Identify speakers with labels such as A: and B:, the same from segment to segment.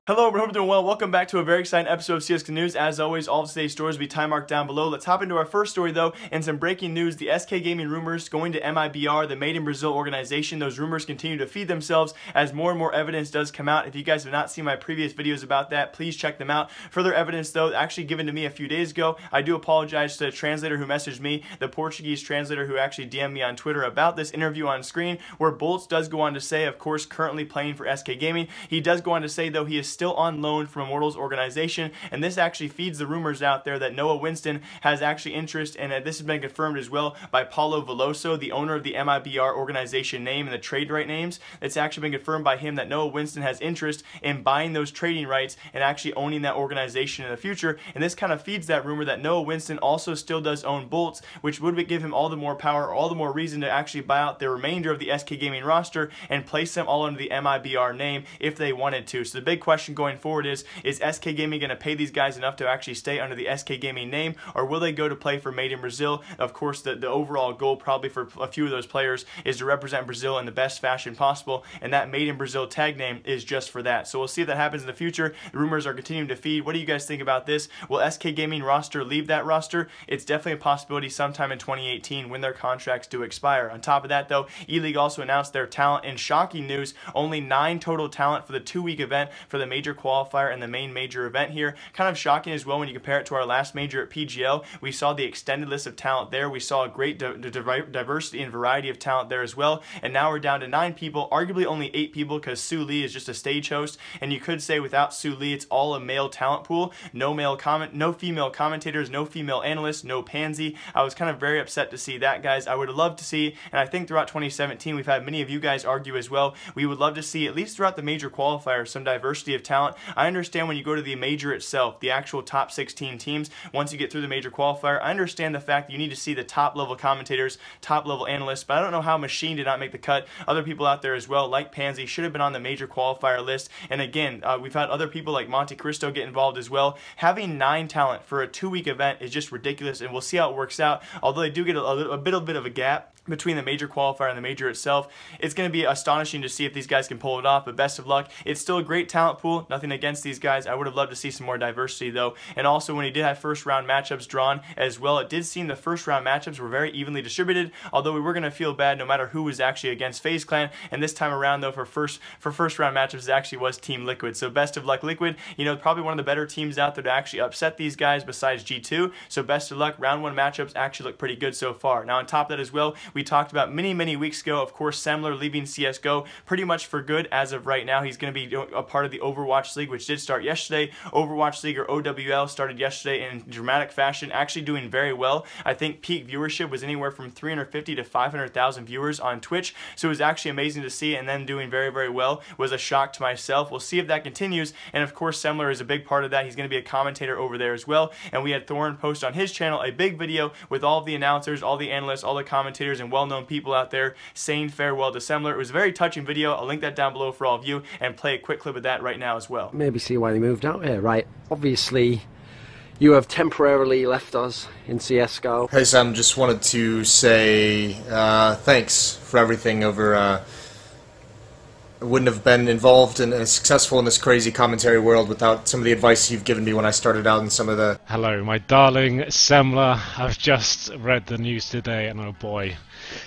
A: Hello, everyone, hope you're doing well. Welcome back to a very exciting episode of CSGO News. As always, all of today's stories will be time marked down below. Let's hop into our first story, though, and some breaking news. The SK Gaming rumors going to MiBR, the Made in Brazil organization. Those rumors continue to feed themselves as more and more evidence does come out. If you guys have not seen my previous videos about that, please check them out. Further evidence, though, actually given to me a few days ago. I do apologize to the translator who messaged me, the Portuguese translator who actually DM'd me on Twitter about this interview on screen, where Boltz does go on to say, of course, currently playing for SK Gaming. He does go on to say, though, he is still on loan from Immortals organization, and this actually feeds the rumors out there that Noah Winston has actually interest, and this has been confirmed as well by Paulo Veloso, the owner of the MiBR organization name and the trade right names. It's actually been confirmed by him that Noah Winston has interest in buying those trading rights and actually owning that organization in the future, and this kind of feeds that rumor that Noah Winston also still does own Boltz, which would give him all the more power, or all the more reason to actually buy out the remainder of the SK Gaming roster and place them all under the MiBR name if they wanted to. So the big question going forward is SK Gaming going to pay these guys enough to actually stay under the SK Gaming name, or will they go to play for Made in Brazil? Of course, the overall goal probably for a few of those players is to represent Brazil in the best fashion possible, and that Made in Brazil tag name is just for that. So we'll see if that happens in the future. The rumors are continuing to feed. What do you guys think about this? Will SK Gaming roster leave that roster? It's definitely a possibility sometime in 2018 when their contracts do expire. On top of that, though, ELeague also announced their talent. In shocking news, only 9 total talent for the 2-week event for the major qualifier and the main major event here. Kind of shocking as well when you compare it to our last major at PGL. We saw the extended list of talent there. We saw a great diversity and variety of talent there as well. And now we're down to 9 people, arguably only 8 people because Sue Lee is just a stage host. And you could say without Sue Lee, it's all a male talent pool. No female commentators, no female analysts, no Pansy. I was kind of very upset to see that, guys. I would have loved to see, and I think throughout 2017, we've had many of you guys argue as well, we would love to see, at least throughout the major qualifier, some diversity of talent. I understand when you go to the major itself, the actual top 16 teams, once you get through the major qualifier, I understand the fact that you need to see the top level commentators, top level analysts, but I don't know how Machine did not make the cut. Other people out there as well, like Pansy, should have been on the major qualifier list. And again, we've had other people like Monte Cristo get involved as well. Having 9 talent for a 2-week event is just ridiculous, and we'll see how it works out. Although they do get a bit of a gap between the major qualifier and the major itself, it's going to be astonishing to see if these guys can pull it off, but best of luck. It's still a great talent pool, nothing against these guys. I would have loved to see some more diversity, though. And also, when he did have first round matchups drawn as well, it did seem the first round matchups were very evenly distributed, although we were going to feel bad no matter who was actually against FaZe Clan. And this time around, though, for first round matchups, it actually was Team Liquid. So best of luck, Liquid. You know, probably one of the better teams out there to actually upset these guys besides G2. So best of luck. Round 1 matchups actually look pretty good so far. Now, on top of that as well, we talked about many weeks ago, of course, Semmler leaving CSGO pretty much for good as of right now. He's going to be a part of the Overwatch League, which did start yesterday. Overwatch League, or OWL, started yesterday in dramatic fashion, actually doing very well. I think peak viewership was anywhere from 350 to 500,000 viewers on Twitch, so it was actually amazing to see, and then doing very well was a shock to myself. We'll see if that continues, and of course, Semmler is a big part of that. He's going to be a commentator over there as well, and we had Thorn post on his channel a big video with all of the announcers, all the analysts, all the commentators, and well-known people out there saying farewell to Semmler. It was a very touching video. I'll link that down below for all of you and play a quick clip of that right now as well.
B: Maybe see why they moved out here, right? Obviously, you have temporarily left us in CSGO.
C: Hey Sam, just wanted to say thanks for everything over... I wouldn't have been involved and successful in this crazy commentary world without some of the advice you've given me when I started out in some of the...
D: Hello, my darling Semmler. I've just read the news today, and oh boy,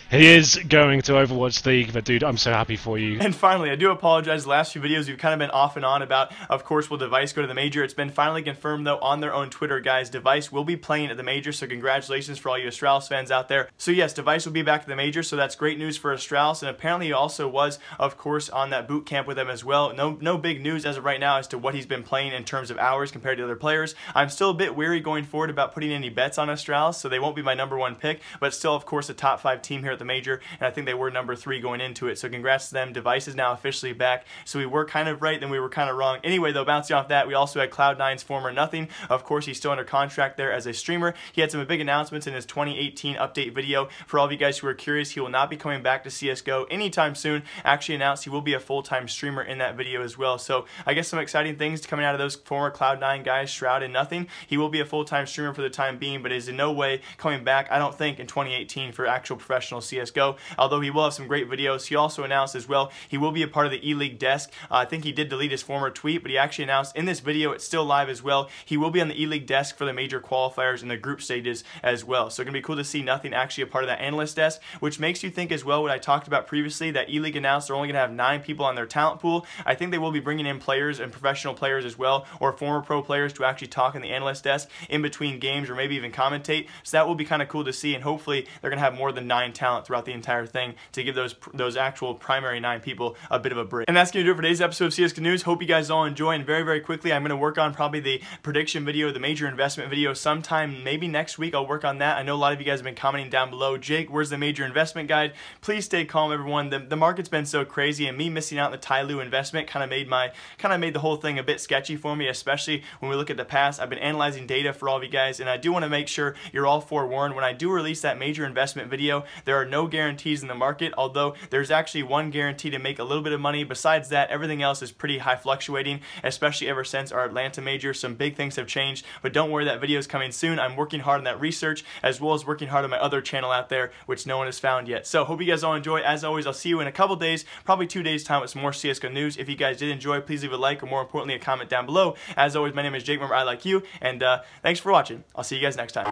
D: he is going to Overwatch League, but dude, I'm so happy for you.
A: And finally, I do apologize, the last few videos we've kind of been off and on about, of course, will Device go to the major? It's been finally confirmed, though, on their own Twitter, guys. Device will be playing at the major, so congratulations for all you Astralis fans out there. So yes, Device will be back at the major, so that's great news for Astralis, and apparently he also was, of course, on that boot camp with them as well. No big news as of right now as to what he's been playing in terms of hours compared to other players. I'm still a bit weary going forward about putting any bets on Astralis, so they won't be my #1 pick, but still, of course, a top 5 team here at the major, and I think they were #3 going into it, so congrats to them. Device is now officially back, so we were kind of right, then we were kind of wrong. Anyway, though, bouncing off that, we also had Cloud9's former Nothing. Of course, he's still under contract there as a streamer. He had some big announcements in his 2018 update video. For all of you guys who are curious, he will not be coming back to CSGO anytime soon. Actually announced he will be be a full-time streamer in that video as well. So I guess some exciting things coming out of those former Cloud9 guys, Shroud and Nothing. He will be a full-time streamer for the time being, but is in no way coming back, I don't think, in 2018 for actual professional CSGO, although he will have some great videos. He also announced as well he will be a part of the ELeague desk. I think he did delete his former tweet, but he actually announced in this video, it's still live as well, he will be on the ELeague desk for the major qualifiers and the group stages as well. So it's going to be cool to see Nothing actually a part of that analyst desk, which makes you think as well what I talked about previously, that ELeague announced they're only going to have 9 people on their talent pool. I think they will be bringing in players and professional players as well, or former pro players to actually talk in the analyst desk in between games or maybe even commentate. So that will be kind of cool to see, and hopefully they're going to have more than 9 talent throughout the entire thing to give those actual primary 9 people a bit of a break. And that's going to do it for today's episode of CSGO News. Hope you guys all enjoy, and very quickly I'm going to work on probably the prediction video, the major investment video sometime maybe next week. I'll work on that. I know a lot of you guys have been commenting down below, Jake, where's the major investment guide? Please stay calm, everyone. The market's been so crazy, and me missing out on the Tyloo investment kind of made the whole thing a bit sketchy for me, especially when we look at the past. I've been analyzing data for all of you guys, and I do want to make sure you're all forewarned. When I do release that major investment video, there are no guarantees in the market, although there's actually one guarantee to make a little bit of money. Besides that, everything else is pretty high fluctuating, especially ever since our Atlanta major. Some big things have changed, but don't worry, that video is coming soon. I'm working hard on that research, as well as working hard on my other channel out there, which no one has found yet. So hope you guys all enjoy. As always, I'll see you in a couple days, probably 2 days time, with some more CSGO news. If you guys did enjoy, please leave a like, or more importantly, a comment down below. As always, my name is Jake, remember I like you, and thanks for watching. I'll see you guys next time.